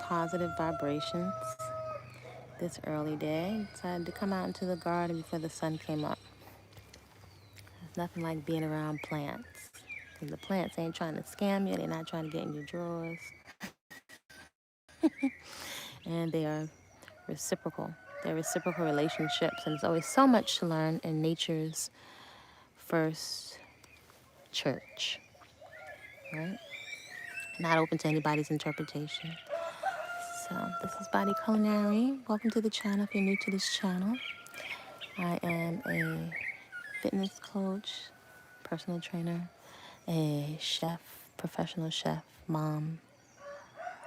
positive vibrations this early day. Decided to come out into the garden before the sun came up. There's nothing like being around plants. Because the plants ain't trying to scam you. They're not trying to get in your drawers. And they are reciprocal. They're reciprocal relationships. And there's always so much to learn in nature's first church, right? Not open to anybody's interpretation. So this is Body-Culinary. Welcome to the channel if you're new to this channel. I am a fitness coach, personal trainer, a chef, professional chef, mom,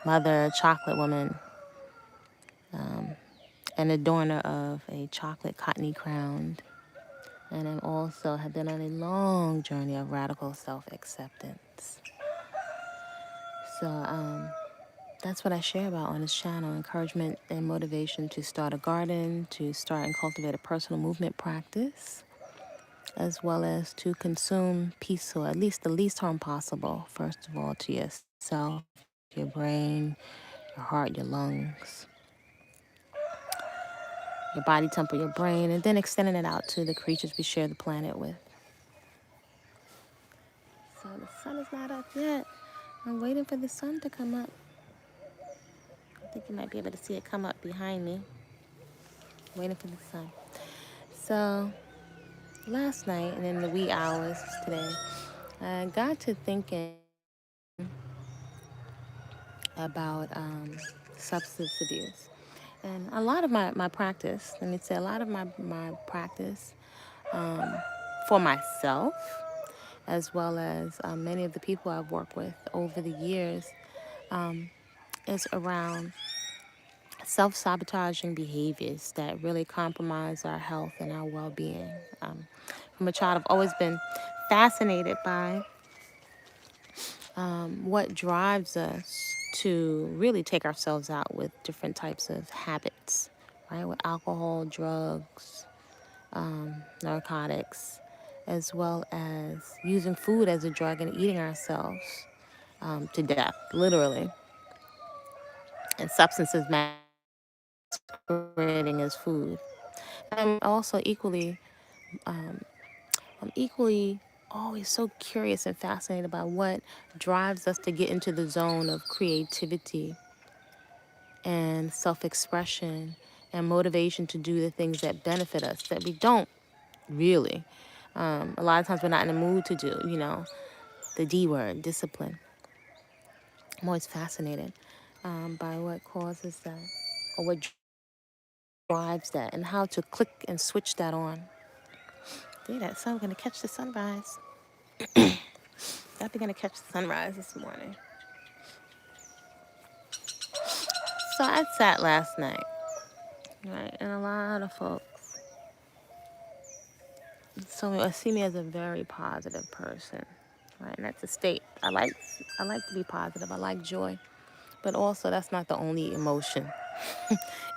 mother, chocolate woman, an adorner of a chocolate cottony crown. And I also have been on a long journey of radical self-acceptance. So that's what I share about on this channel, encouragement and motivation to start a garden, to start and cultivate a personal movement practice, as well as to consume peaceful, at least the least harm possible, first of all, to yourself, your brain, your heart, your lungs, your body temple, your brain, and then extending it out to the creatures we share the planet with. So the sun is not up yet. I'm waiting for the sun to come up. I think you might be able to see it come up behind me. Waiting for the sun. So last night and in the wee hours today, I got to thinking about substance abuse. And a lot of my practice, let me say, a lot of my practice for myself, as well as many of the people I've worked with over the years, is around self-sabotaging behaviors that really compromise our health and our well-being. From a child, I've always been fascinated by what drives us to really take ourselves out with different types of habits, right? With alcohol, drugs, narcotics, as well as using food as a drug and eating ourselves to death, literally. And substances masquerading as food. I'm also I'm equally always so curious and fascinated about what drives us to get into the zone of creativity and self-expression and motivation to do the things that benefit us that we don't really. A lot of times we're not in the mood to do, the D word, discipline. I'm always fascinated by what causes that or what drives that and how to click and switch that on. See that sun, we're going to catch the sunrise. Definitely going to catch the sunrise this morning. So I sat last night, right, and a lot of folks see me as a very positive person, right, and that's a state. I like to be positive. I like joy, but also that's not the only emotion.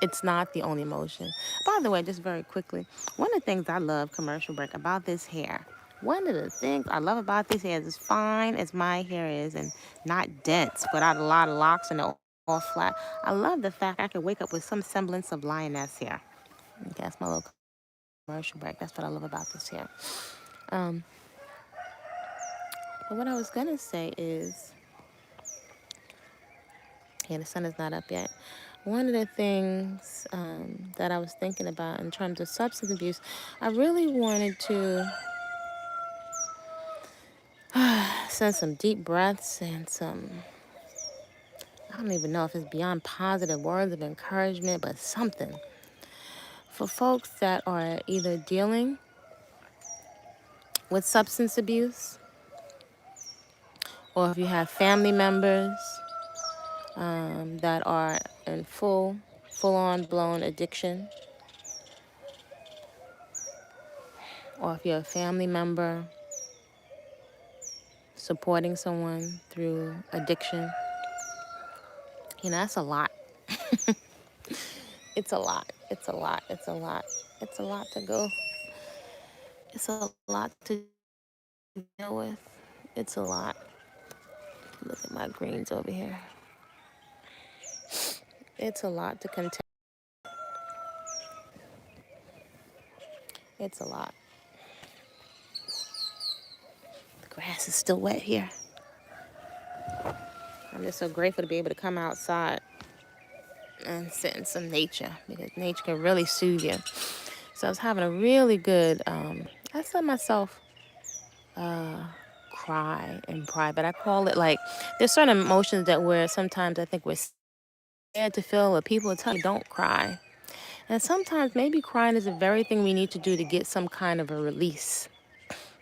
It's not the only emotion. By the way, just very quickly, one of the things I love, commercial break, about this hair. One of the things I love about this hair is as fine as my hair is and not dense, without a lot of locks and all flat. I love the fact I could wake up with some semblance of lioness hair. Okay, that's my little commercial break. That's what I love about this hair. Um, but what I was going to say is, yeah, the sun is not up yet. One of the things that I was thinking about in terms of substance abuse, I really wanted to send some deep breaths and I don't even know if it's beyond positive words of encouragement, but something for folks that are either dealing with substance abuse, or if you have family members that are in full-on blown addiction, or if you're a family member supporting someone through addiction. That's a lot. It's a lot. It's a lot. It's a lot. It's a lot to go. It's a lot to deal with. It's a lot. Look at my greens over here. It's a lot to contend. It's a lot. The grass is still wet here. I'm just so grateful to be able to come outside and sit in some nature, because nature can really soothe you. So I was having a really good, I let myself cry in private. I call it like, there's certain emotions that we're sometimes, I think we're scared to feel, or people tell you don't cry. And sometimes maybe crying is the very thing we need to do to get some kind of a release,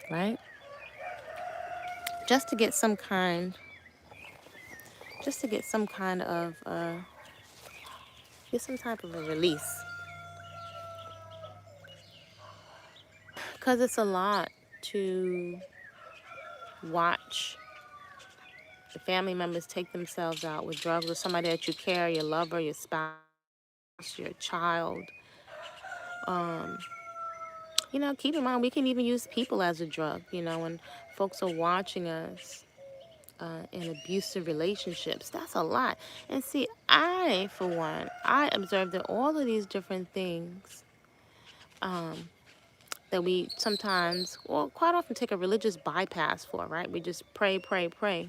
right? Just to get some kind, just to get some kind of, get some type of a release. Because it's a lot to watch the family members take themselves out with drugs, or somebody that you care, your lover, your spouse, your child. You know, keep in mind, we can even use people as a drug, you know, when folks are watching us in abusive relationships. That's a lot. And see, for one, I observed that all of these different things that we sometimes, well, quite often take a religious bypass for, right? We just pray, pray, pray.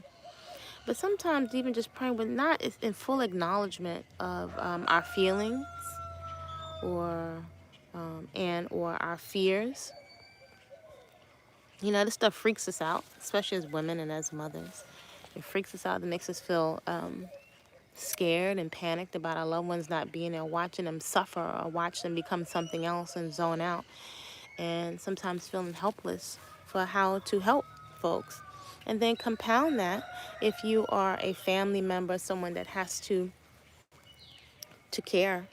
But sometimes even just praying with not in full acknowledgement of our feelings, or or our fears. You know, this stuff freaks us out, especially as women and as mothers. It freaks us out. It makes us feel scared and panicked about our loved ones not being there, watching them suffer, or watch them become something else and zone out. And sometimes feeling helpless for how to help folks. And then compound that if you are a family member, someone that has to care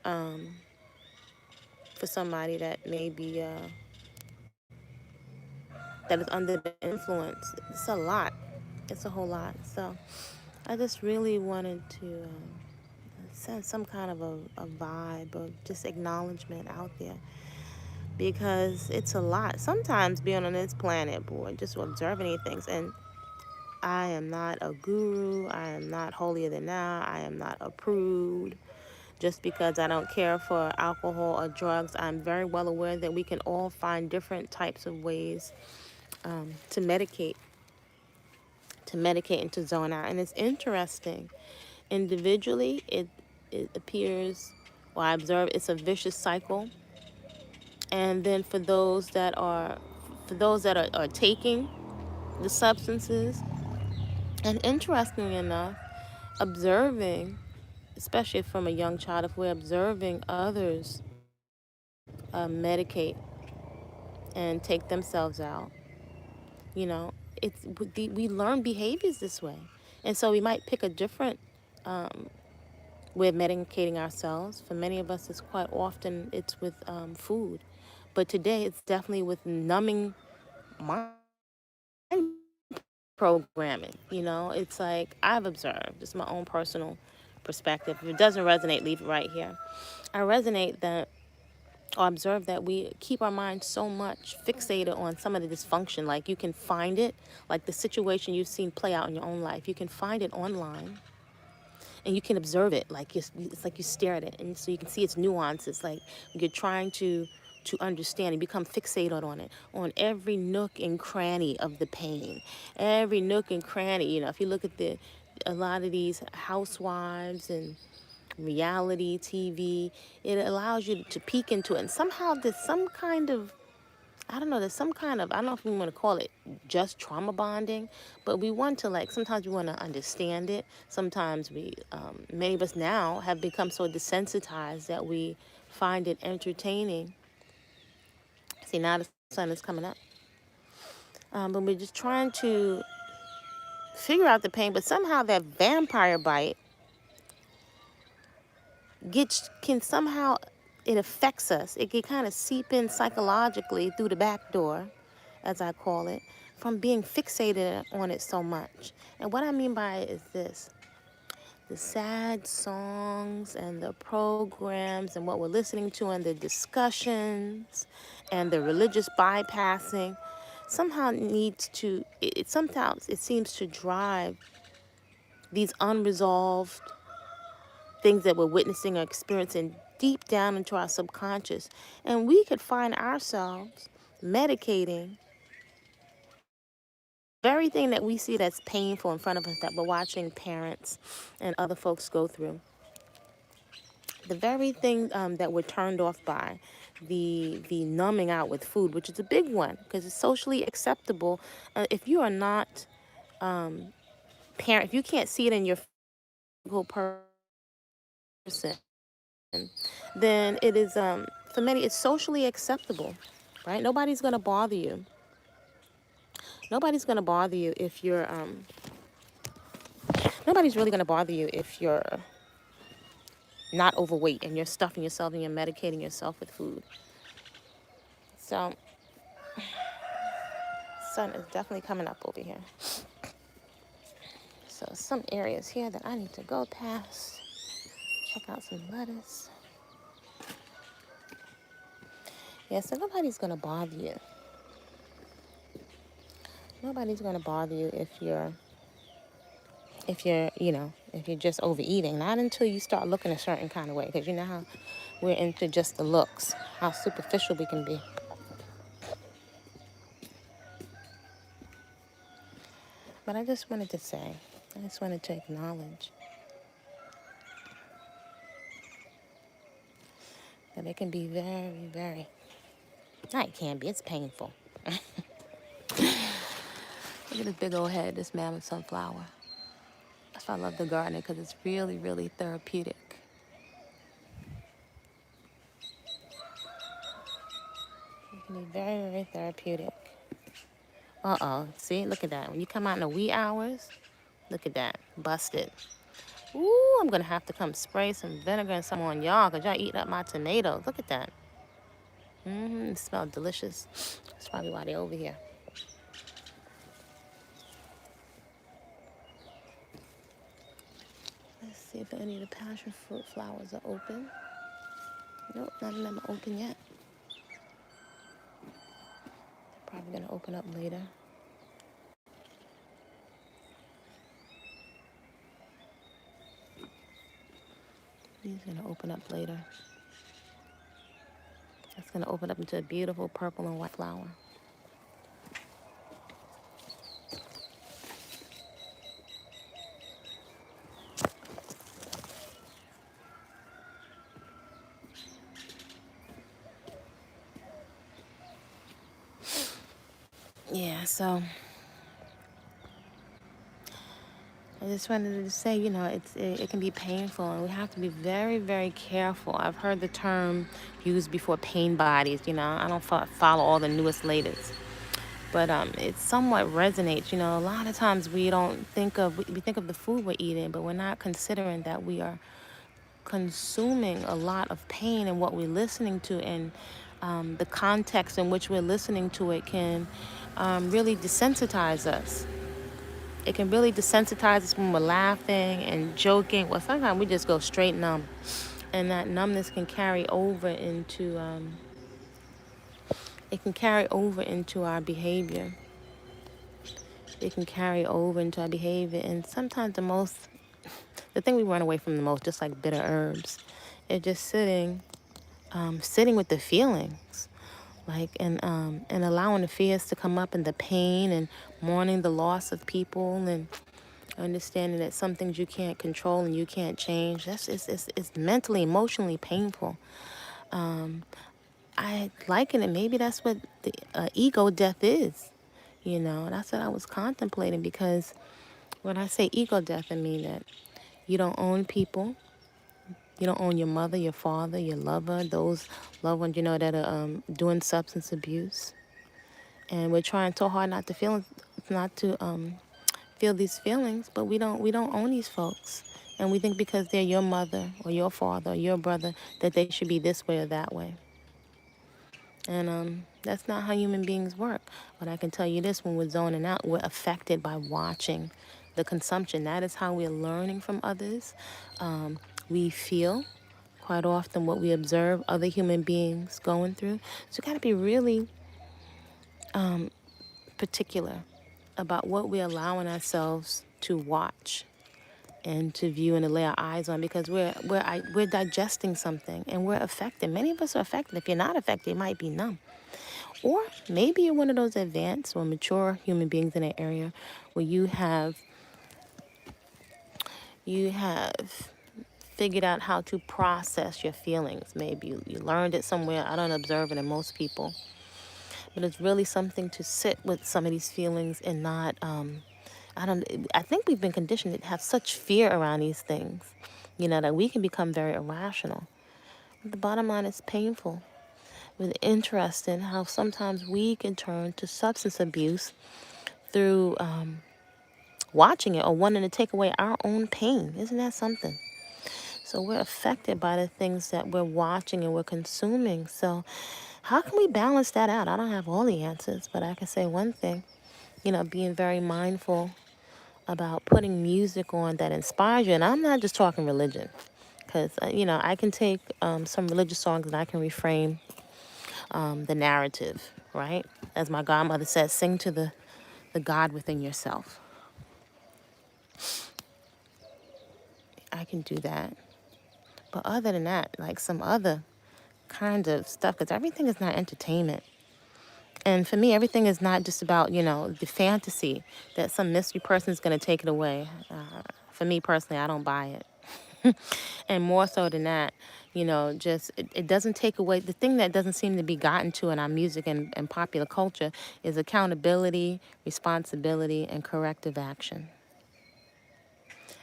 for somebody that may be that is under the influence. It's a lot. It's a whole lot. So I just really wanted to send some kind of a vibe of just acknowledgement out there, because it's a lot. Sometimes being on this planet, boy, just observing these things. And I am not a guru. I am not holier than thou. I am not a prude. Just because I don't care for alcohol or drugs, I'm very well aware that we can all find different types of ways to medicate, and to zone out. And it's interesting. Individually, it appears, or I observe, it's a vicious cycle. And then for those that are taking the substances, and interestingly enough, observing, especially from a young child, if we're observing others medicate and take themselves out, you know, we learn behaviors this way. And so we might pick a different way of medicating ourselves. For many of us, it's quite often it's with food. But today, it's definitely with numbing mind programming. You know, it's like I've observed, it's my own personal perspective. If it doesn't resonate, leave it right here. I resonate that, or observe that, we keep our minds so much fixated on some of the dysfunction. Like, you can find it, like the situation you've seen play out in your own life. You can find it online, and you can observe it. Like, it's like you stare at it, and so you can see its nuances. Like, you're trying to understand and become fixated on it, on every nook and cranny of the pain, every nook and cranny. You know, if you look at a lot of these housewives and reality TV, it allows you to peek into it. And somehow there's some kind of, I don't know, I don't know if we want to call it just trauma bonding, but we want to, like, sometimes we want to understand it. Sometimes many of us now have become so desensitized that we find it entertaining. See, now the sun is coming up. But we're just trying to figure out the pain, but somehow that vampire bite can somehow, it affects us. It can kind of seep in psychologically through the back door, as I call it, from being fixated on it so much. And what I mean by it is this: the sad songs and the programs and what we're listening to and the discussions and the religious bypassing somehow sometimes it seems to drive these unresolved things that we're witnessing or experiencing deep down into our subconscious. And we could find ourselves medicating very thing that we see that's painful in front of us, that we're watching parents and other folks go through. The very thing that we're turned off by, the numbing out with food, which is a big one because it's socially acceptable. If you are not parent, if you can't see it in your physical person, then it is for many it's socially acceptable, right? Nobody's gonna bother you. Nobody's gonna bother you if you're nobody's really gonna bother you if you're not overweight and you're stuffing yourself and you're medicating yourself with food. So, sun is definitely coming up over here. So, some areas here that I need to go past. Check out some lettuce. Yeah, so nobody's gonna bother you. Nobody's gonna bother you if you're just overeating. Not until you start looking a certain kind of way, because you know how we're into just the looks, how superficial we can be. But I just wanted to acknowledge that it can be very, very, not it can be, it's painful. Look at this big old head, this mammoth sunflower. That's why I love the garden, because it's really, really therapeutic. It can be very, very therapeutic. Uh-oh, see, look at that. When you come out in the wee hours, look at that, busted. Ooh, I'm gonna have to come spray some vinegar and some on y'all, because y'all eating up my tomatoes. Look at that. It smells delicious. That's probably why they're over here. Let's see if any of the passion fruit flowers are open. Nope, none of them are open yet. They're probably gonna open up later. These are gonna open up later. That's gonna open up into a beautiful purple and white flower. Yeah, so I just wanted to say, it can be painful, and we have to be very, very careful. I've heard the term used before, pain bodies. I don't follow all the newest, latest, but it somewhat resonates. A lot of times we don't think of we think of the food we're eating, but we're not considering that we are consuming a lot of pain in what we're listening to, and the context in which we're listening to it can really desensitize us. It can really desensitize us when we're laughing and joking. Well, sometimes we just go straight numb, and that numbness can carry over into our behavior. It can carry over into our behavior, and sometimes the thing we run away from the most, just like bitter herbs, is just sitting with the feelings, and allowing the fears to come up, and the pain, and mourning the loss of people, and understanding that some things you can't control and you can't change. It's mentally, emotionally painful. I liken it, maybe that's what the ego death is. That's what I was contemplating, because when I say ego death, I mean that you don't own people. You don't own your mother, your father, your lover, those loved ones that are doing substance abuse. And we're trying so hard not to feel these feelings, but we don't own these folks. And we think because they're your mother or your father or your brother that they should be this way or that way. And that's not how human beings work. But I can tell you this, when we're zoning out, we're affected by watching the consumption. That is how we're learning from others. We feel quite often what we observe other human beings going through. So you got to be really particular about what we're allowing ourselves to watch and to view and to lay our eyes on, because we're digesting something and we're affected. Many of us are affected. If you're not affected, you might be numb. Or maybe you're one of those advanced or mature human beings in an area where you have figured out how to process your feelings. Maybe you learned it somewhere. I don't observe it in most people. But it's really something to sit with some of these feelings and not, I think we've been conditioned to have such fear around these things, that we can become very irrational. But the bottom line is painful. With interest in how sometimes we can turn to substance abuse through watching it or wanting to take away our own pain. Isn't that something? So we're affected by the things that we're watching and we're consuming. So how can we balance that out? I don't have all the answers, but I can say one thing, being very mindful about putting music on that inspires you. And I'm not just talking religion, because, I can take some religious songs and I can reframe the narrative, right? As my godmother says, sing to the God within yourself. I can do that. But other than that, like some other kind of stuff, because everything is not entertainment. And for me, everything is not just about, the fantasy that some mystery person is going to take it away. For me personally, I don't buy it. And more so than that, just it doesn't take away. The thing that doesn't seem to be gotten to in our music and popular culture is accountability, responsibility, and corrective action.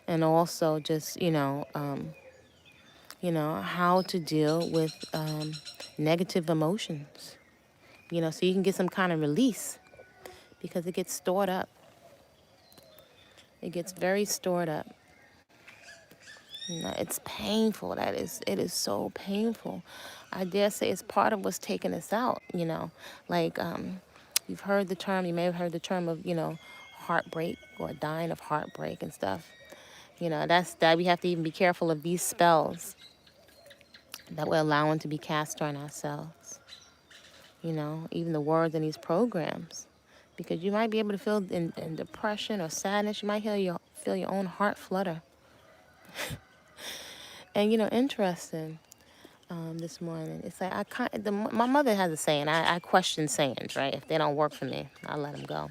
And also just, how to deal with negative emotions, so you can get some kind of release, because it gets stored up. It gets very stored up. It's painful. It is so painful. I dare say it's part of what's taking us out, like you may have heard the term of, heartbreak or dying of heartbreak and stuff. That's that we have to even be careful of these spells that we're allowing to be cast on ourselves. Even the words in these programs. Because you might be able to feel in depression or sadness. You might feel your own heart flutter. And, interesting, this morning, it's like my mother has a saying. I question sayings, right? If they don't work for me, I let them go.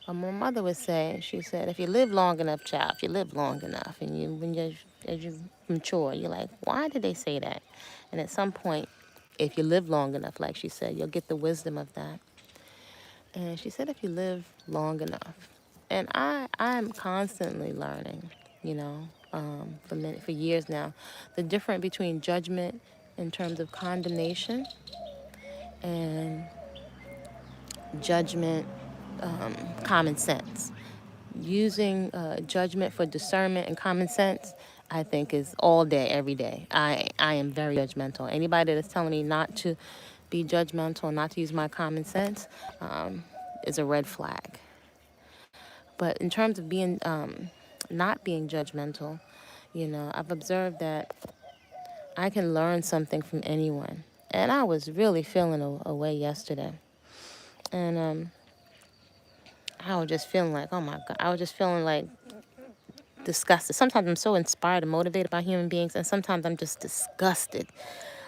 But my mother would say, she said, if you live long enough, child, if you live long enough, and as you mature, you're like, why did they say that? And at some point, if you live long enough, like she said, you'll get the wisdom of that. And she said, if you live long enough. And I'm constantly learning, for years now, the difference between judgment in terms of condemnation and judgment, common sense. Using judgment for discernment and common sense, I think, is all day, every day. I am very judgmental. Anybody that's telling me not to be judgmental, not to use my common sense, is a red flag. But in terms of being not being judgmental, I've observed that I can learn something from anyone. And I was really feeling a way yesterday. And I was just feeling like, oh my God, I was just feeling like disgusted. Sometimes I'm so inspired and motivated by human beings, and sometimes I'm just disgusted.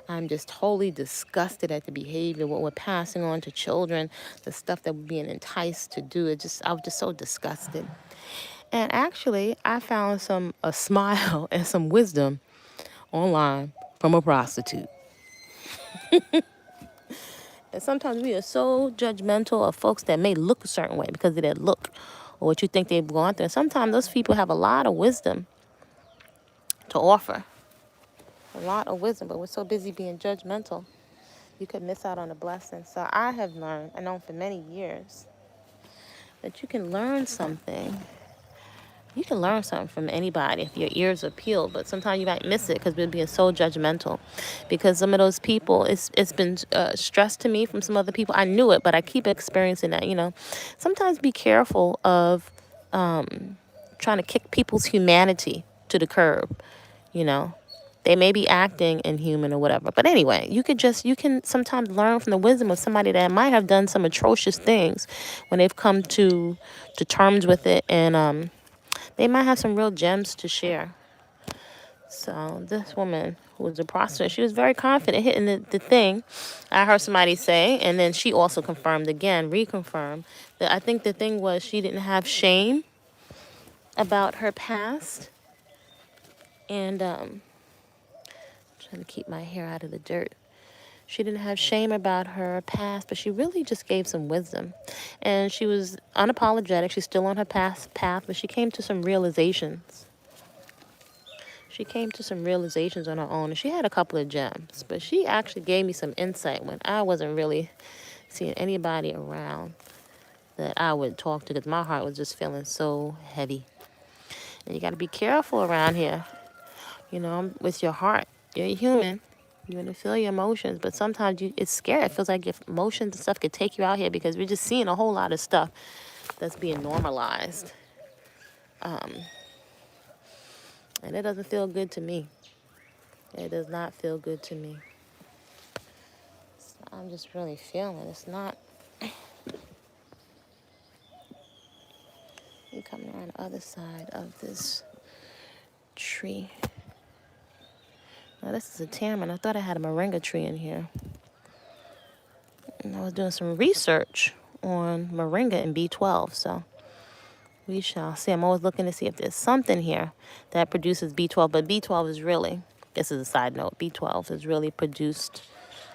I'm just totally disgusted at the behavior, what we're passing on to children, the stuff that we're being enticed to do. I was just so disgusted. And actually, I found a smile and some wisdom online from a prostitute. And sometimes we are so judgmental of folks that may look a certain way because of their look or what you think they've gone through. And sometimes those people have a lot of wisdom to offer. A lot of wisdom, but we're so busy being judgmental, you could miss out on a blessing. So I have learned, I know for many years, that you can learn something. You can learn something from anybody if your ears are peeled, but sometimes you might miss it because we're being so judgmental. Because some of those people, it's been stressed to me from some other people. I knew it, but I keep experiencing that, Sometimes be careful of trying to kick people's humanity to the curb, you know. They may be acting inhuman or whatever. But anyway, you can sometimes learn from the wisdom of somebody that might have done some atrocious things when they've come to terms with it, and they might have some real gems to share. So this woman who was a prostitute, she was very confident hitting the thing. I heard somebody say, and then she also confirmed again, reconfirmed, that I think the thing was she didn't have shame about her past. And trying to keep my hair out of the dirt. She didn't have shame about her past, but she really just gave some wisdom. And she was unapologetic. She's still on her past path, but she came to some realizations. She came to some realizations on her own, and she had a couple of gems, but she actually gave me some insight when I wasn't really seeing anybody around that I would talk to, because my heart was just feeling so heavy. And you got to be careful around here, with your heart. You're human. You're going to feel your emotions, but sometimes it's scary. It feels like your emotions and stuff could take you out here, because we're just seeing a whole lot of stuff that's being normalized. And it doesn't feel good to me. It does not feel good to me. So I'm just really feeling it's not. You coming around the other side of this tree. Now this is a tamarind. I thought I had a moringa tree in here. And I was doing some research on moringa and B12, so we shall see. I'm always looking to see if there's something here that produces B12, but B12 is really, this is a side note, B12 is really produced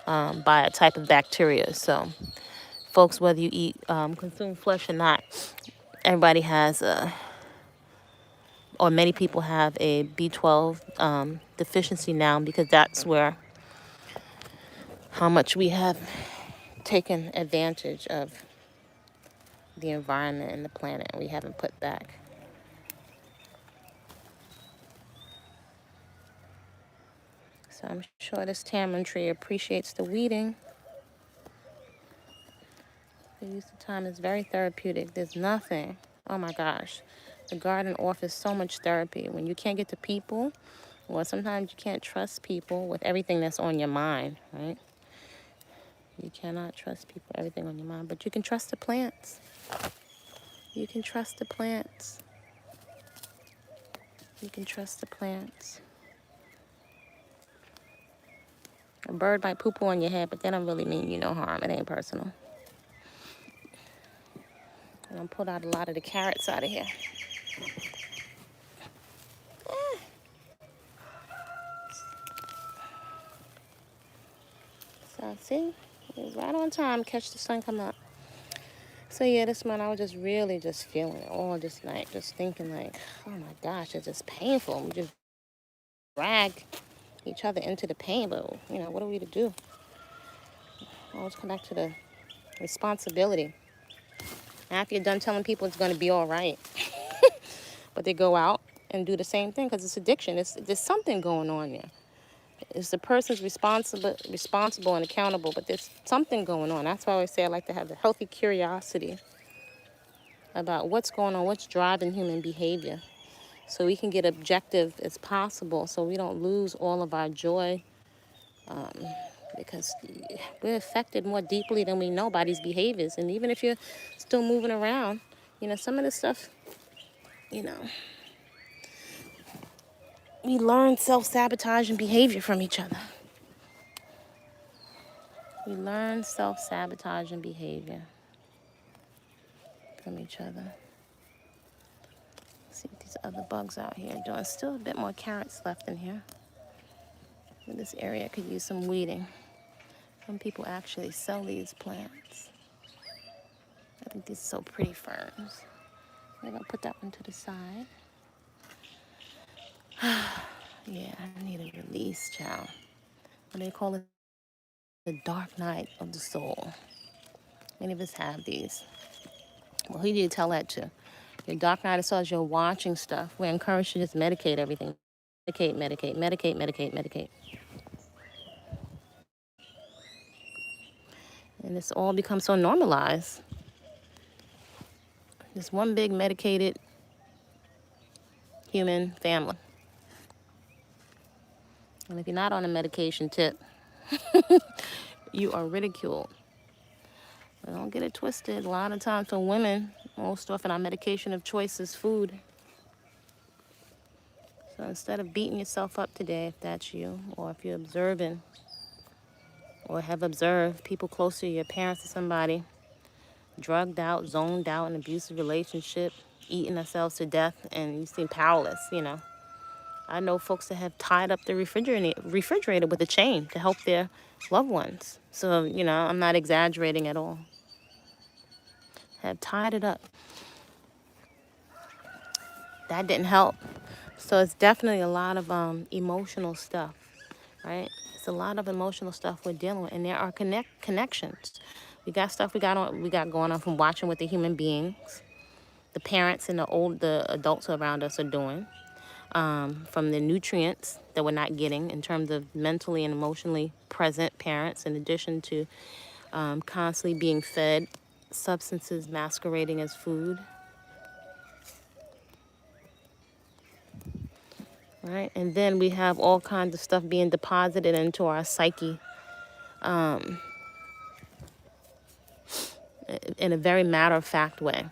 by a type of bacteria. So folks, whether you eat, consume flesh or not, everybody has or many people have a B12 deficiency now, because that's where how much we have taken advantage of the environment and the planet, and we haven't put back. So I'm sure this tamarind tree appreciates the weeding. The use of time is very therapeutic. There's nothing, oh my gosh, the garden offers so much therapy. When you can't get to people, or sometimes you can't trust people with everything that's on your mind, right? You cannot trust people, everything on your mind, but you can trust the plants. You can trust the plants. You can trust the plants. A bird might poo-poo on your head, but that don't really mean you no harm. It ain't personal. And I pulled out a lot of the carrots out of here. So see, it was right on time. Catch the sun come up. So yeah, this month I was just really just feeling it all this night, just thinking like, oh my gosh, it's just painful. We just drag each other into the pain, but what are we to do? Always come back to the responsibility. After you're done telling people it's going to be all right, but they go out and do the same thing because it's addiction. There's something going on there. It's the person's responsible and accountable, but there's something going on. That's why I always say I like to have the healthy curiosity about what's going on, what's driving human behavior, so we can get objective as possible, so we don't lose all of our joy, because we're affected more deeply than we know by these behaviors. And even if you're still moving around, some of this stuff, we learn self-sabotaging behavior from each other. We learn self-sabotaging behavior from each other. Let's see what these other bugs out here are doing. Still a bit more carrots left in here. But this area could use some weeding. Some people actually sell these plants. I think these are so pretty ferns. I'm gonna put that one to the side. Yeah, I need a release, child. What do they call it? The dark night of the soul. Many of us have these. Well, who do you tell that to? Your dark night of the soul is you're watching stuff. We're encouraged to just medicate everything. Medicate. And it's all become so normalized. This one big medicated human family. And if you're not on a medication tip, you are ridiculed. But don't get it twisted. A lot of times for women, most often our medication of choice is food. So instead of beating yourself up today, if that's you, or if you're observing or have observed people close to you, your parents or somebody, drugged out, zoned out, in an abusive relationship, eating themselves to death, and you seem powerless, you know. I know folks that have tied up the refrigerator with a chain to help their loved ones. So, you know, I'm not exaggerating at all. Have tied it up. That didn't help. So it's definitely a lot of emotional stuff, right? It's a lot of emotional stuff we're dealing with, and there are connections. We got stuff we got going on from watching what the human beings, the parents and the adults around us are doing, from the nutrients that we're not getting in terms of mentally and emotionally present parents, in addition to constantly being fed substances masquerading as food, right? And then we have all kinds of stuff being deposited into our psyche in a very matter-of-fact way,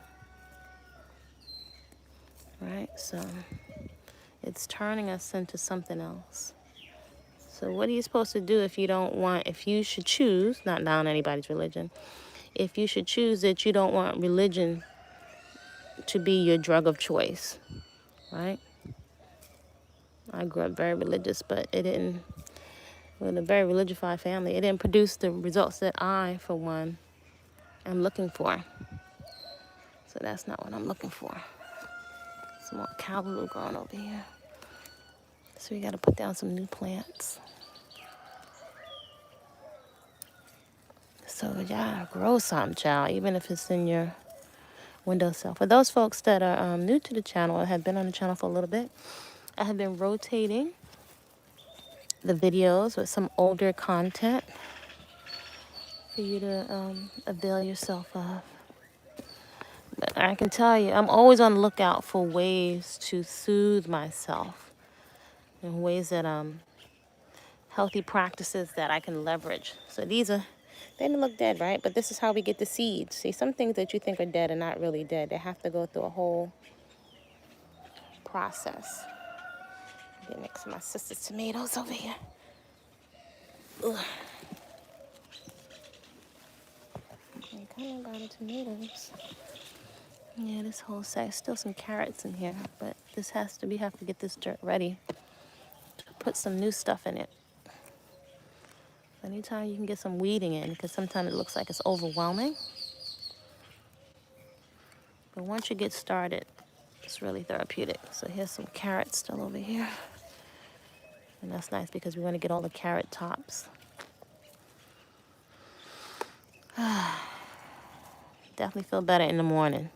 right? So it's turning us into something else. So what are you supposed to do if you should choose, not down anybody's religion, if you should choose that you don't want religion to be your drug of choice, right? I grew up very religious, but it didn't, with a very religified family, it didn't produce the results that I, for one, am looking for. So that's not what I'm looking for. Some more callaloo growing over here. So we got to put down some new plants. So yeah, grow something, child, even if it's in your windowsill. For those folks that are new to the channel or have been on the channel for a little bit, I have been rotating the videos with some older content for you to avail yourself of. But I can tell you, I'm always on the lookout for ways to soothe myself in ways that healthy practices that I can leverage. So they didn't look dead, right? But this is how we get the seeds. See, some things that you think are dead are not really dead. They have to go through a whole process. Get next to my sister's tomatoes over here. Ugh. I kind of got the tomatoes. Yeah, this whole sack. Still some carrots in here, but we have to get this dirt ready to put some new stuff in it. Anytime you can get some weeding in, because sometimes it looks like it's overwhelming. But once you get started, it's really therapeutic. So here's some carrots still over here. And that's nice because we want to get all the carrot tops. Definitely feel better in the morning.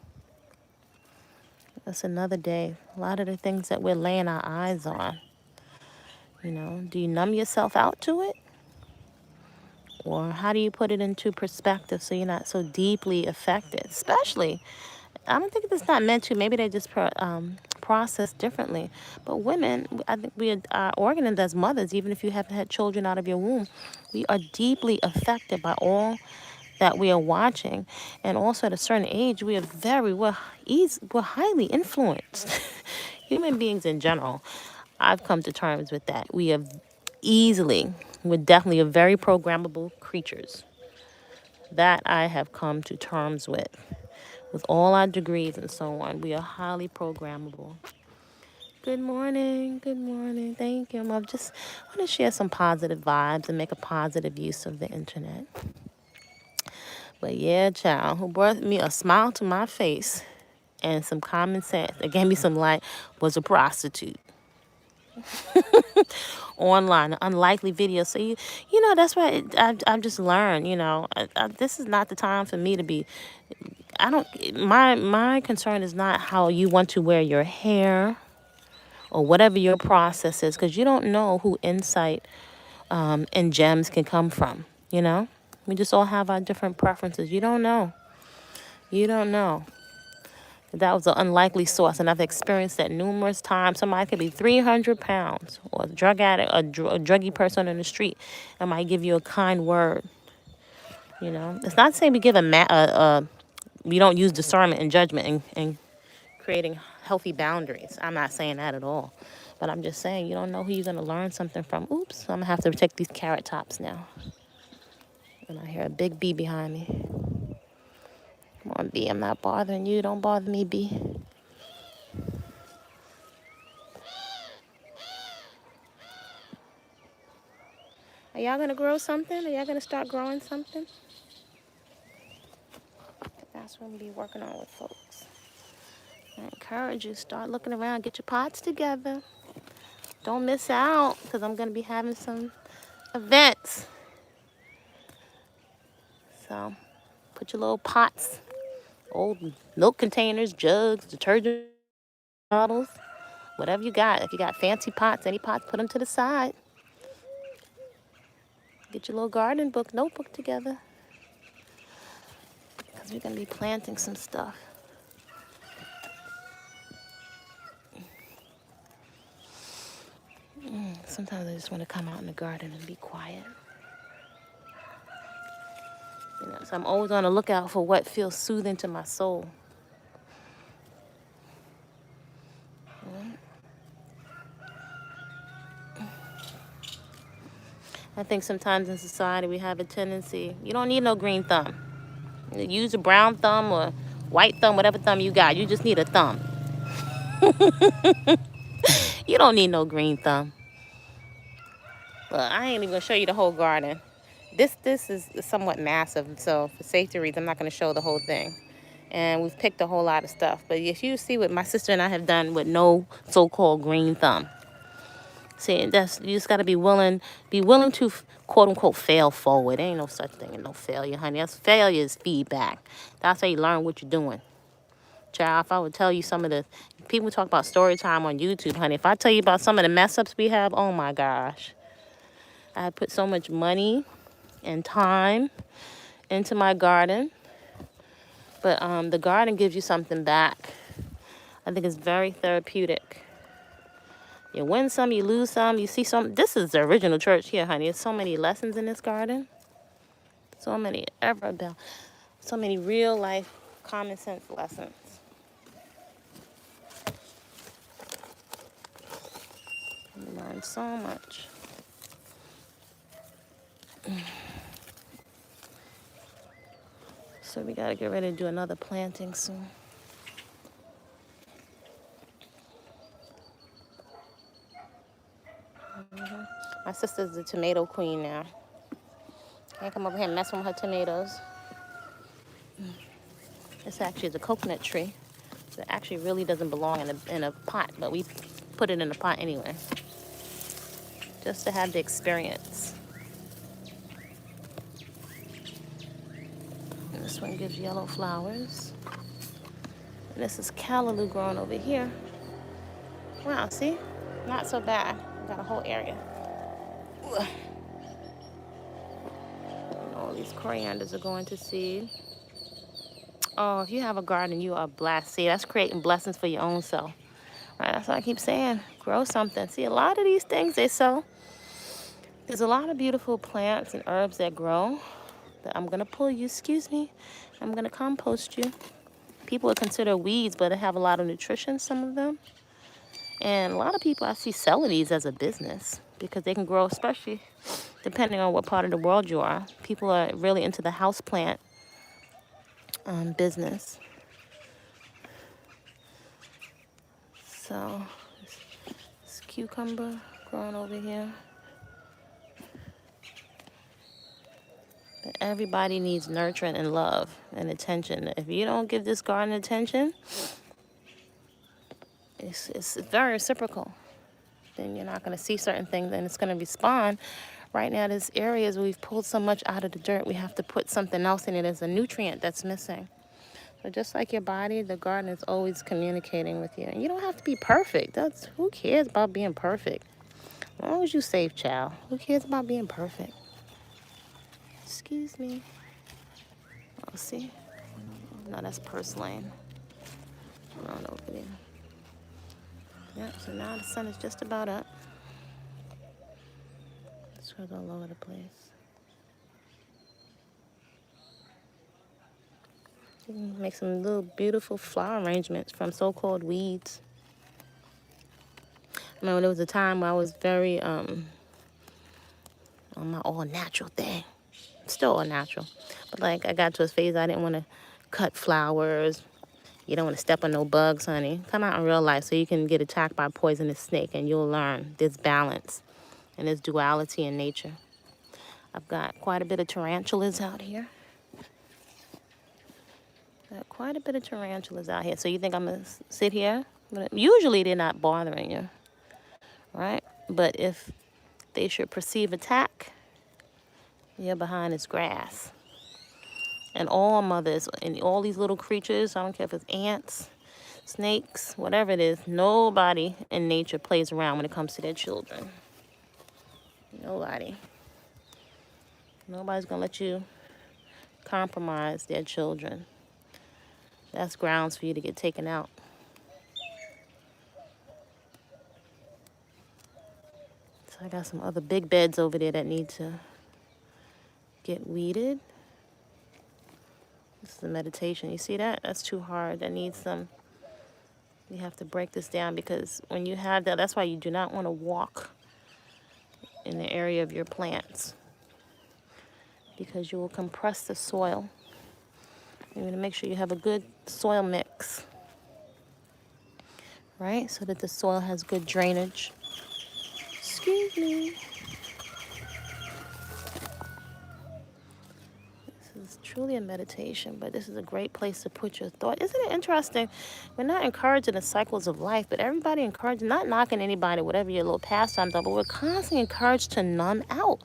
That's another day. A lot of the things that we're laying our eyes on, you know, do you numb yourself out to it? Or how do you put it into perspective so you're not so deeply affected? Especially, I don't think it's not meant to. Maybe they just process differently. But women, I think we are organisms as mothers, even if you haven't had children out of your womb, we are deeply affected by all that we are watching. And also at a certain age, we're highly influenced. Human beings in general, I've come to terms with that. We're definitely very programmable creatures. That I have come to terms with. With all our degrees and so on, we are highly programmable. Good morning. Good morning. Thank you. I just want to share some positive vibes and make a positive use of the internet. But yeah, child, who brought me a smile to my face and some common sense that gave me some light was a prostitute. Online, an unlikely video. So you know, that's why I've just learned, you know, this is not the time for me to be. My concern is not how you want to wear your hair or whatever your process is, because you don't know who insight and gems can come from, you know? We just all have our different preferences. You don't know. You don't know. That was an unlikely source, and I've experienced that numerous times. Somebody could be 300 pounds or a drug addict, a druggy person on the street, and might give you a kind word, you know? It's not saying we give we don't use discernment and judgment and creating healthy boundaries. I'm not saying that at all. But I'm just saying, you don't know who you're going to learn something from. Oops, I'm going to have to protect these carrot tops now. And I hear a big bee behind me. Come on, bee, I'm not bothering you. Don't bother me, bee. Are y'all going to grow something? Are y'all going to start growing something? That's what we'll be working on with folks. I encourage you, start looking around. Get your pots together. Don't miss out, because I'm going to be having some events. So put your little pots, old milk containers, jugs, detergent bottles, whatever you got. If you got fancy pots, any pots, put them to the side. Get your little garden book, notebook together, because we're going to be planting some stuff. Sometimes I just want to come out in the garden and be quiet. You know, so I'm always on the lookout for what feels soothing to my soul. I think sometimes in society we have a tendency, you don't need no green thumb. Use a brown thumb or white thumb, whatever thumb you got. You just need a thumb. You don't need no green thumb. Well, I ain't even gonna show you the whole garden. This is somewhat massive, so for safety reasons, I'm not gonna show the whole thing. And we've picked a whole lot of stuff. But if you see what my sister and I have done with no so-called green thumb, see, that's, you just gotta be willing to quote unquote fail forward. There ain't no such thing as no failure, honey. That's failure is feedback. That's how you learn what you're doing. Child, if I would tell you some of the people talk about story time on YouTube, honey. If I tell you about some of the mess ups we have, oh my gosh. I had put so much money and time into my garden. But the garden gives you something back. I think it's very therapeutic. You win some, you lose some, you see some. This is the original church here, honey. There's so many lessons in this garden. So many, so many real life common sense lessons. You learn so much. So we gotta get ready to do another planting soon. My sister's the tomato queen now. Can't come over here and mess with her tomatoes. This actually is a coconut tree. It actually really doesn't belong in a pot, but we put it in a pot anyway, just to have the experience. And this one gives yellow flowers. And this is callaloo growing over here. Wow, see? Not so bad. We got a whole area. And all these corianders are going to seed. Oh, if you have a garden, you are blessed. See, that's creating blessings for your own self. Right? That's what I keep saying. Grow something. See, a lot of these things they sell. There's a lot of beautiful plants and herbs that grow that I'm going to pull you. Excuse me. I'm going to compost you. People would consider weeds, but they have a lot of nutrition, some of them. And a lot of people I see selling these as a business because they can grow, especially depending on what part of the world you are. People are really into the houseplant business. So, this cucumber growing over here. But everybody needs nurturing and love and attention. If you don't give this garden attention, it's very reciprocal. Then you're not going to see certain things and it's going to respond. Right now, there's areas where we've pulled so much out of the dirt, we have to put something else in it as a nutrient that's missing. So just like your body, the garden is always communicating with you. And you don't have to be perfect. Who cares about being perfect? As long as you safe, child. Who cares about being perfect? Excuse me. Oh, see? No, that's purslane. Around over there. Yep, so now the sun is just about up. It's sort of all over the place. You can make some little beautiful flower arrangements from so-called weeds. I remember there was a time where I was very on my all natural thing. Still all natural. But like I got to a phase I didn't want to cut flowers. You don't want to step on no bugs, honey. Come out in real life so you can get attacked by a poisonous snake and you'll learn there's balance and there's duality in nature. I've got quite a bit of tarantulas out here. Got quite a bit of tarantulas out here. So you think I'm going to sit here? Usually they're not bothering you, right? But if they should perceive attack, you're behind is grass. And all mothers and all these little creatures, I don't care if it's ants, snakes, whatever it is, nobody in nature plays around when it comes to their children. Nobody. Nobody's going to let you compromise their children. That's grounds for you to get taken out. So I got some other big beds over there that need to get weeded. This is a meditation. You see that? That's too hard. That needs some... You have to break this down because when you have that, that's why you do not want to walk in the area of your plants because you will compress the soil. You want to make sure you have a good soil mix, right? So that the soil has good drainage. Excuse me. This is truly a meditation, but this is a great place to put your thought. Isn't it interesting? We're not encouraging the cycles of life, but everybody encouraged, not knocking anybody, whatever your little pastimes are, but we're constantly encouraged to numb out.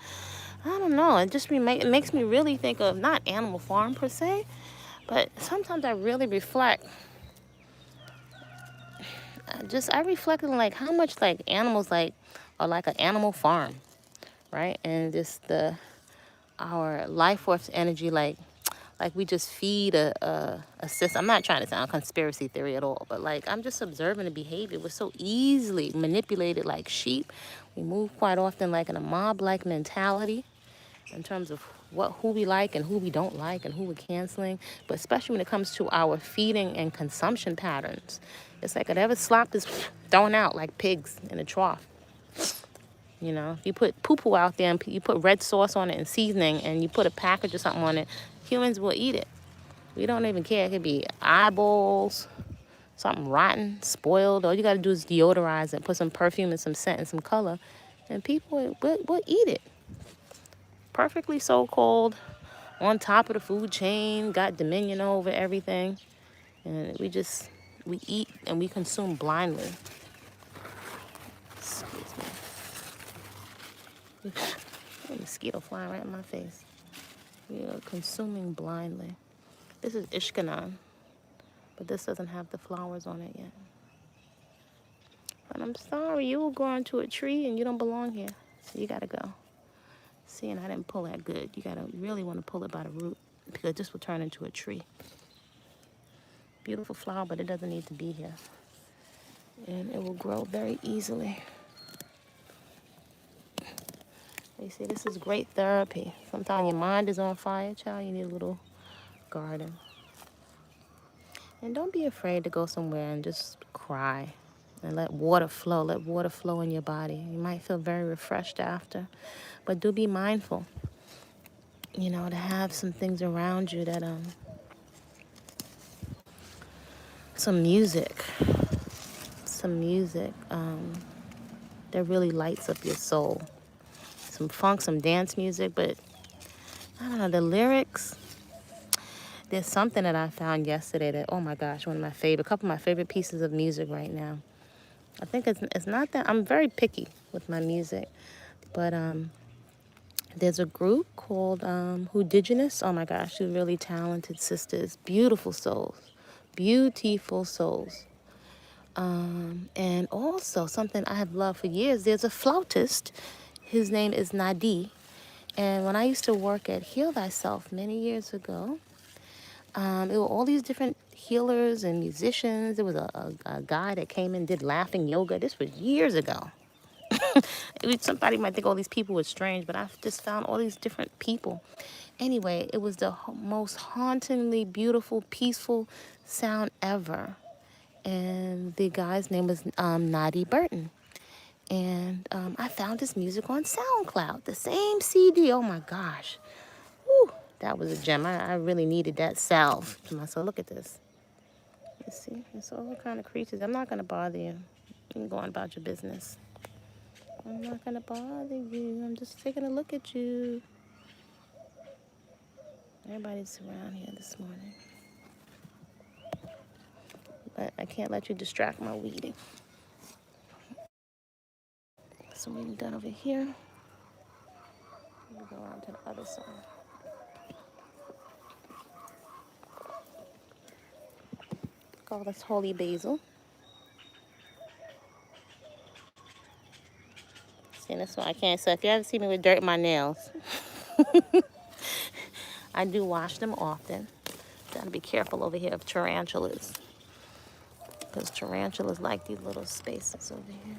I don't know. It makes me really think of not Animal Farm per se, but sometimes I really reflect. I reflect on like how much like animals like are like an animal farm, right? And just our life force energy like we just feed a system. I'm not trying to sound conspiracy theory at all, but like I'm just observing the behavior. We're so easily manipulated like sheep. We move quite often like in a mob-like mentality in terms of who we like and who we don't like and who we're canceling. But especially when it comes to our feeding and consumption patterns, it's like whatever slop is thrown out like pigs in a trough. You know, if you put poo-poo out there and you put red sauce on it and seasoning and you put a package or something on it, humans will eat it. We don't even care. It could be eyeballs, something rotten, spoiled. All you got to do is deodorize it, put some perfume and some scent and some color, and people will eat it. Perfectly so-called, on top of the food chain, got dominion over everything. And we eat and we consume blindly. Excuse me. A mosquito flying right in my face. We are consuming blindly. This is Ishkanan, but this doesn't have the flowers on it yet. But I'm sorry, you will grow onto a tree and you don't belong here. So you gotta go. See, and I didn't pull that good. You really want to pull it by the root because this will turn into a tree. Beautiful flower, but it doesn't need to be here. And it will grow very easily. You see, this is great therapy. Sometimes your mind is on fire, child. You need a little garden. And don't be afraid to go somewhere and just cry and let water flow. Let water flow in your body. You might feel very refreshed after, but do be mindful, you know, to have some things around you that, some music that really lights up your soul. Some funk, some dance music, but I don't know, the lyrics. There's something that I found yesterday that, oh my gosh, a couple of my favorite pieces of music right now. I think it's not that, I'm very picky with my music, but there's a group called Whodigenous. Oh my gosh, two really talented sisters, beautiful souls. And also something I have loved for years, there's a flautist. His name is Nadi. And when I used to work at Heal Thyself many years ago, it were all these different healers and musicians. There was a guy that came and did laughing yoga. This was years ago. Somebody might think all these people were strange, but I just found all these different people. Anyway, it was the most hauntingly beautiful, peaceful sound ever. And the guy's name was Nadi Burton. And I found this music on SoundCloud, the same CD. Oh my gosh. Whew, that was a gem. I really needed that salve to myself. Look at this. You see, it's all kind of creatures. I'm not going to bother you. You can go on about your business. I'm not going to bother you. I'm just taking a look at you. Everybody's around here this morning. But I can't let you distract my weeding. So we've done over here. We'll go on to the other side. Call this holy basil. See, that's why I can't. So if you ever see me with dirt in my nails, I do wash them often. Gotta be careful over here of tarantulas, because tarantulas like these little spaces over here.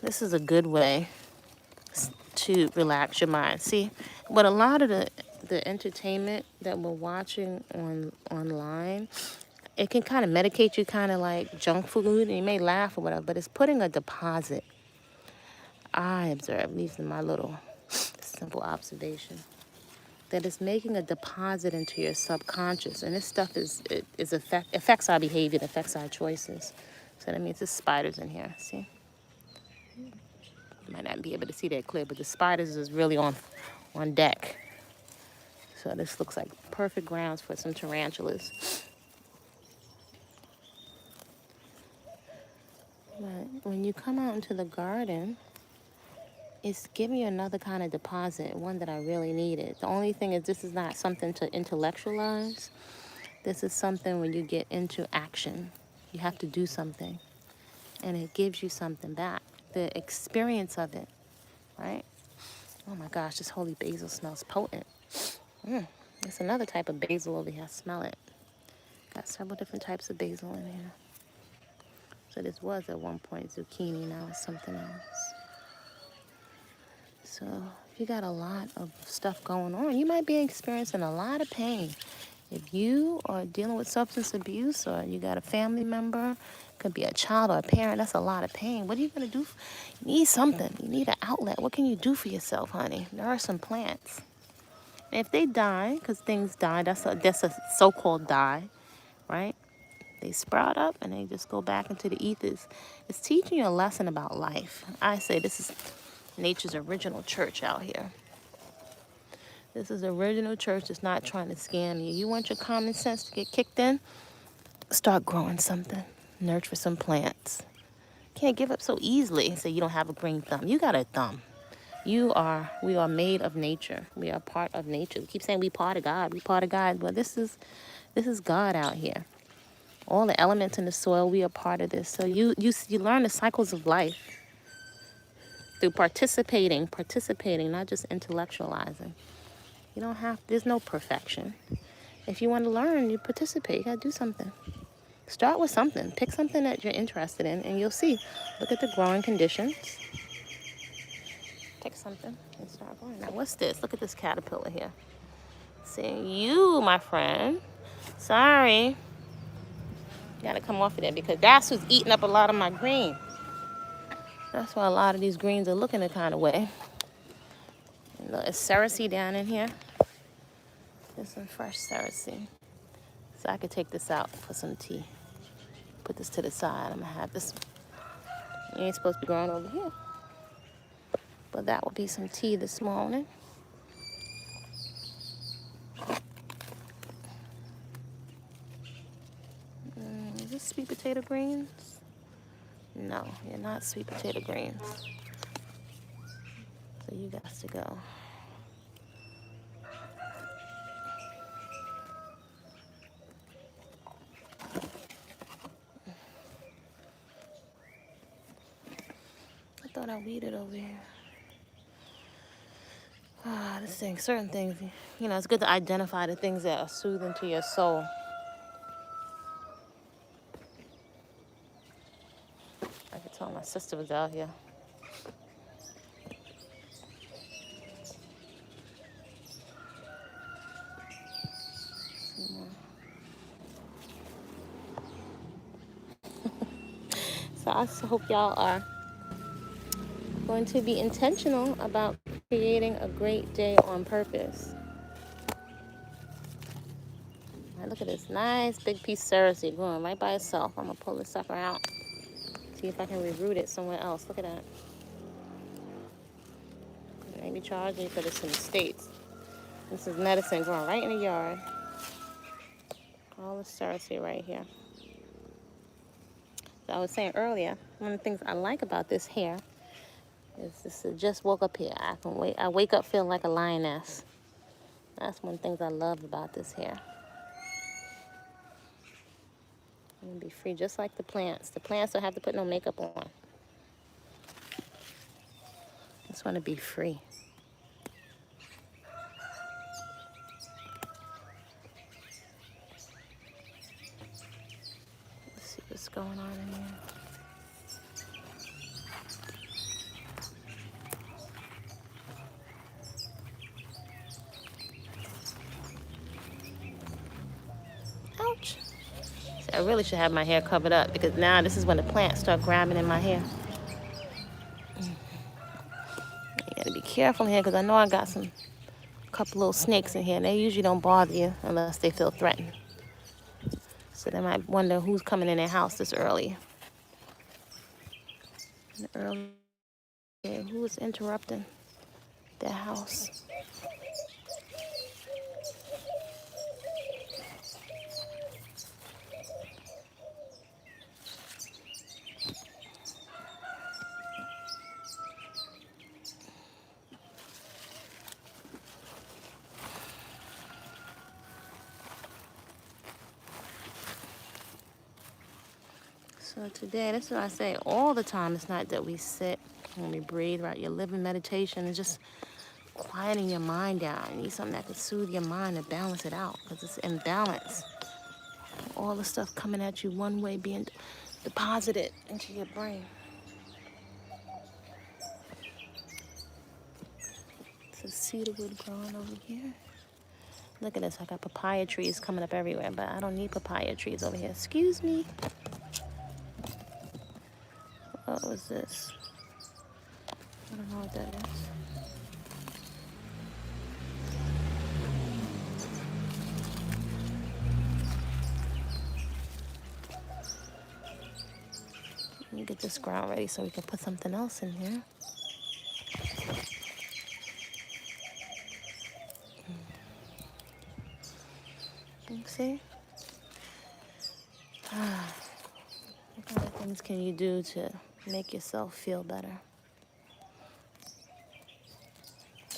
This is a good way to relax your mind. See, but a lot of the entertainment that we're watching online, it can kind of medicate you, kind of like junk food, and you may laugh or whatever, but it's putting a deposit. I observe, these are my little simple observation, that it's making a deposit into your subconscious, and this stuff affects our behavior, it affects our choices. So that means there's spiders in here. See, you might not be able to see that clear, but the spiders is really on deck. So this looks like perfect grounds for some tarantulas. But when you come out into the garden, it's giving you another kind of deposit, one that I really needed. The only thing is, this is not something to intellectualize. This is something when you get into action. You have to do something, and it gives you something back. The experience of it, right? Oh my gosh, this holy basil smells potent. There's another type of basil over here. I smell it. Got several different types of basil in here. So this was at one point zucchini, now it's something else. So if you got a lot of stuff going on, you might be experiencing a lot of pain. If you are dealing with substance abuse, or you got a family member, could be a child or a parent, that's a lot of pain. What are you going to do? You need something. You need an outlet. What can you do for yourself, honey? There are some plants. And if they die, because things die, that's a so-called die, right? They sprout up and they just go back into the ethers. It's teaching you a lesson about life. I say this is nature's original church out here. This is the original church that's not trying to scam you. You want your common sense to get kicked in? Start growing something. Nurture some plants. Can't give up so easily. Say you don't have a green thumb. You got a thumb. We are made of nature. We are part of nature. We keep saying we part of God. We part of God. Well, this is God out here. All the elements in the soil, we are part of this. So you learn the cycles of life through participating, not just intellectualizing. You don't have, there's no perfection. If you want to learn, you participate. You got to do something. Start with something. Pick something that you're interested in, and you'll see. Look at the growing conditions. Pick something and start growing. Now, what's this? Look at this caterpillar here. Saying, you, my friend, sorry. You got to come off of there, because that's who's eating up a lot of my greens. That's why a lot of these greens are looking a kind of way. There's cerasee down in here. There's some fresh cerasee. So I could take this out for some tea. Put this to the side. I'm going to have this. You ain't supposed to be growing over here. But that will be some tea this morning. Is this sweet potato greens? No, you're not sweet potato greens. So you got to go. I thought I weeded over here. This thing, certain things, it's good to identify the things that are soothing to your soul. sister was out here. So I hope y'all are going to be intentional about creating a great day on purpose. All right, look at this nice big piece of cerasee growing right by itself. I'm gonna pull this sucker out. See if I can reroot it somewhere else. Look at that. Maybe charge me for this in the States. This is medicine growing right in the yard. All the cerasee right here. So I was saying earlier, one of the things I like about this hair is this. Just woke up here. I wake up feeling like a lioness. That's one of the things I love about this hair. I'm gonna be free just like the plants. The plants don't have to put no makeup on. I just want to be free. Let's see what's going on in here. Ouch. See, I really should have my hair covered up because now this is when the plants start grabbing in my hair. You gotta be careful here because I know I got a couple little snakes in here. They usually don't bother you unless they feel threatened. So they might wonder who's coming in their house this early. Who is interrupting their house? So today, that's what I say all the time. It's not that we sit and we breathe, right? You're living meditation and just quieting your mind down. You need something that can soothe your mind and balance it out because it's imbalance. All the stuff coming at you one way being deposited into your brain. It's a cedarwood growing over here. Look at this. I got papaya trees coming up everywhere, but I don't need papaya trees over here. Excuse me. What was this? I don't know what that is. Let me get this ground ready so we can put something else in here. See? What kind of things can you do to make yourself feel better?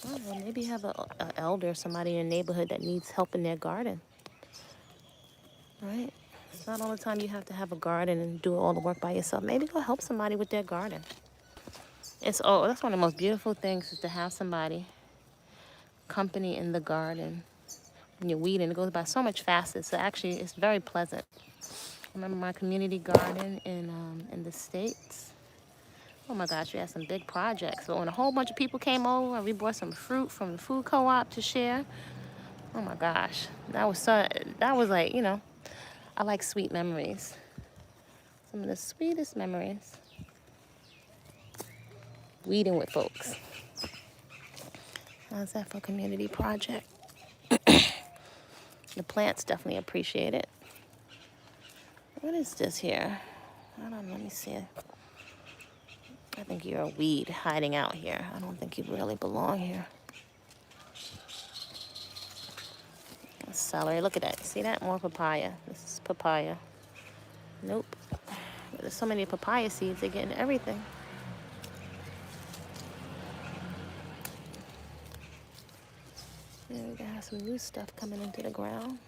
Oh, well, maybe you have an elder, somebody in your neighborhood that needs help in their garden, right? It's not all the time you have to have a garden and do all the work by yourself. Maybe go help somebody with their garden. That's one of the most beautiful things is to have somebody company in the garden. When you're weeding, it goes by so much faster. So actually, it's very pleasant. I remember my community garden in the States. Oh my gosh, we had some big projects. But when a whole bunch of people came over and we brought some fruit from the food co-op to share, oh my gosh, that was like, I like sweet memories. Some of the sweetest memories. Weeding with folks. How's that for a community project? The plants definitely appreciate it. What is this here? I don't know, let me see. I think you're a weed hiding out here. I don't think you really belong here. Celery, look at that. See that? More papaya. This is papaya. Nope. There's so many papaya seeds, they're getting everything. Yeah, we gotta have some new stuff coming into the ground.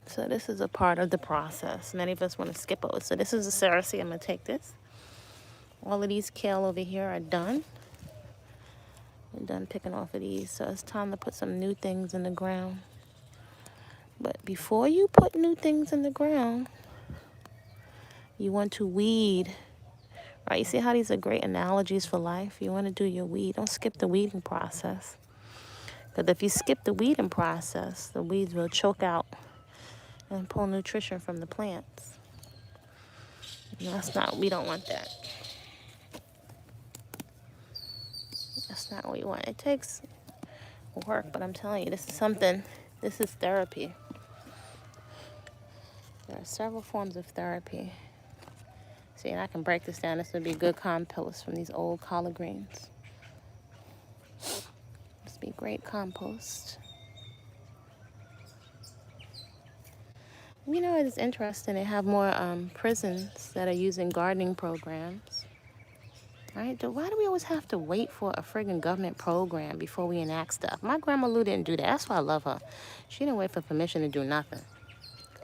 So this is a part of the process. Many of us want to skip over. So this is a cerasee. I'm gonna take this. All of these kale over here are done. I'm done picking off of these, so it's time to put some new things in the ground. But before you put new things in the ground, you want to weed. Right, you see how these are great analogies for life? You want to do your weed. Don't skip the weeding process. Because if you skip the weeding process, the weeds will choke out and pull nutrition from the plants. And we don't want that. That's not what we want. It takes work, but I'm telling you, this is therapy. There are several forms of therapy. See, and I can break this down. This would be good compost from these old collard greens. This would be great compost. You know, it's interesting. They have more prisons that are using gardening programs. Right? Why do we always have to wait for a friggin' government program before we enact stuff? My grandma Lou didn't do that. That's why I love her. She didn't wait for permission to do nothing.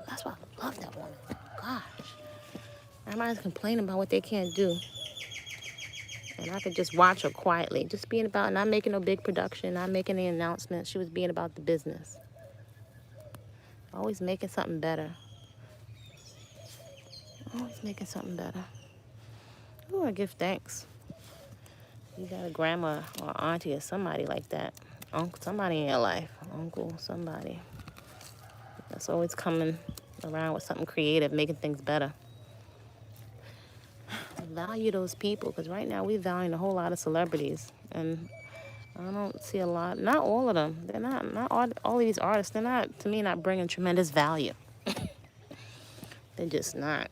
That's why I love that woman. Gosh. Everybody's complaining about what they can't do. And I could just watch her quietly, just being about, not making no big production, not making any announcements. She was being about the business. Always making something better. Always making something better. Ooh, I give thanks. You got a grandma or auntie or somebody like that. Uncle, somebody in your life. Uncle, somebody. That's always coming around with something creative, making things better. Value those people, because right now we're valuing a whole lot of celebrities. And I don't see a lot, not all of them. They're not all of these artists, they're not, to me, not bringing tremendous value. They're just not.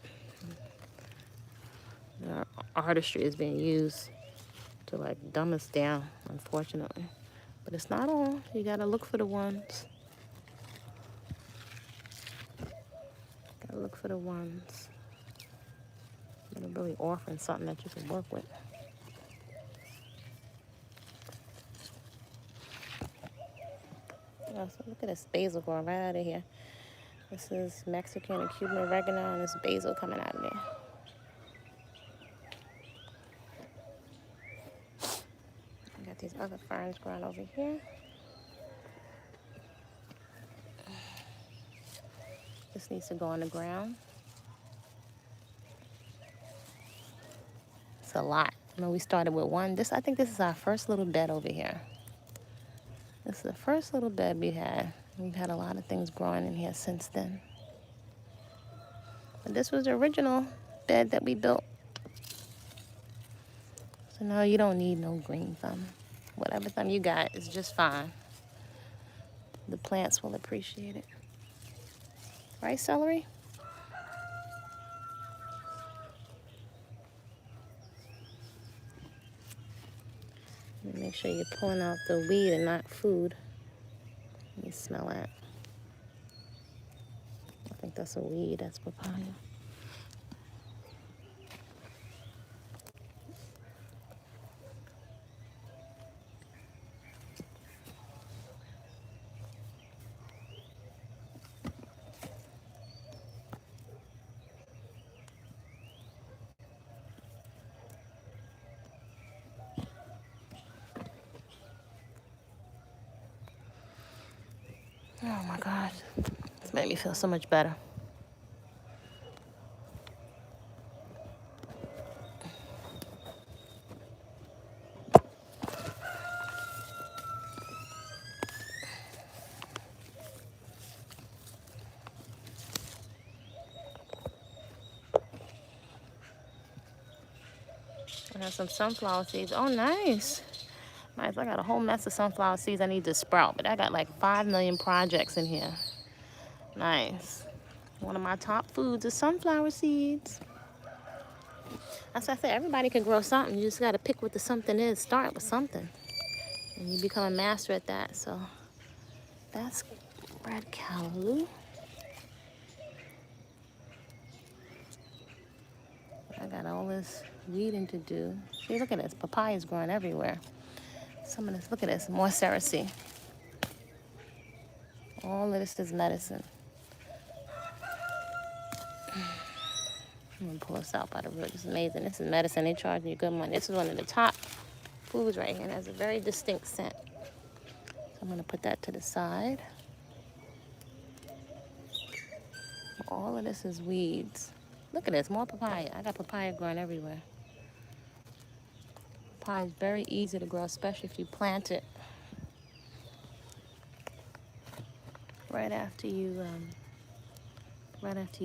Their artistry is being used to like dumb us down, unfortunately. But it's not all. You gotta look for the ones. Gotta look for the ones that are really offering something that you can work with. Oh, so look at this basil growing right out of here. This is Mexican and Cuban oregano, and this basil coming out of there. I got these other ferns growing over here. This needs to go on the ground. It's a lot. I know we started with one. I think this is our first little bed over here. This is the first little bed we had. We've had a lot of things growing in here since then. But this was the original bed that we built. So now you don't need no green thumb. Whatever thumb you got is just fine. The plants will appreciate it. Right, celery? Make sure you're pulling out the weed and not food. Let me smell that. I think that's a weed. That's papaya. Oh my gosh. This made me feel so much better. I have some sunflower seeds. Oh, nice. Nice. I got a whole mess of sunflower seeds I need to sprout, but I got like 5 million projects in here. Nice. One of my top foods is sunflower seeds. As I said, everybody can grow something. You just got to pick what the something is. Start with something. And you become a master at that. So that's red callaloo. I got all this weeding to do. See, look at this. Papaya's growing everywhere. Some of this, look at this, more cerasee. All of this is medicine. I'm gonna pull this out by the root. It's amazing. This is medicine. They charge you good money. This is one of the top foods right here, and has a very distinct scent. So I'm gonna put that to the side. All of this is weeds. Look at this, more papaya. I got papaya growing everywhere. Papaya is very easy to grow, especially if you plant it right after you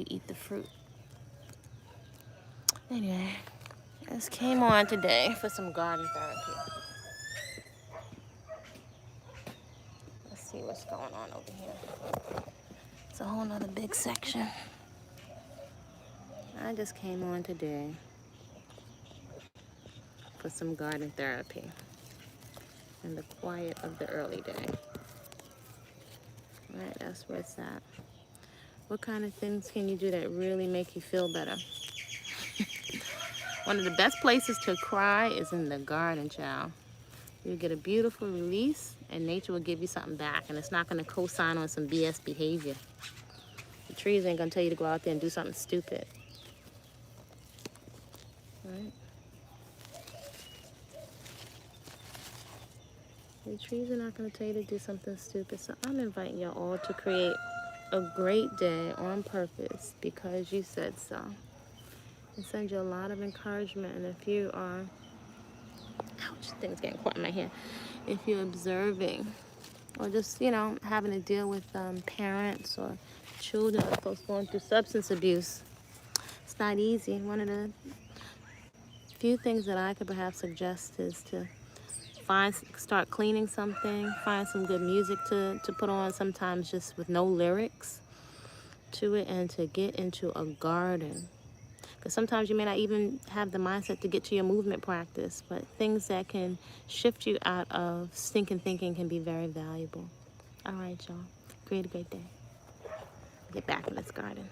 eat the fruit. Anyway, this came on today for some garden therapy. Let's see what's going on over here. It's a whole nother big section. I just came on today for some garden therapy in the quiet of the early day. Right, that's where it's at. What kind of things can you do that really make you feel better? One of the best places to cry is in the garden, child. You get a beautiful release, and nature will give you something back, and it's not going to co-sign on some BS behavior. The trees ain't going to tell you to go out there and do something stupid. Right? The trees are not going to tell you to do something stupid, so I'm inviting y'all all to create a great day on purpose because you said so. And send you a lot of encouragement, and if you are, ouch, things getting caught in my hand. If you're observing or just, having to deal with parents or children or folks going through substance abuse, it's not easy. One of the few things that I could perhaps suggest is to start cleaning something, find some good music to put on, sometimes just with no lyrics to it, and to get into a garden. Because sometimes you may not even have the mindset to get to your movement practice, but things that can shift you out of stinking thinking can be very valuable. All right, y'all. Create a great day. Get back in this garden.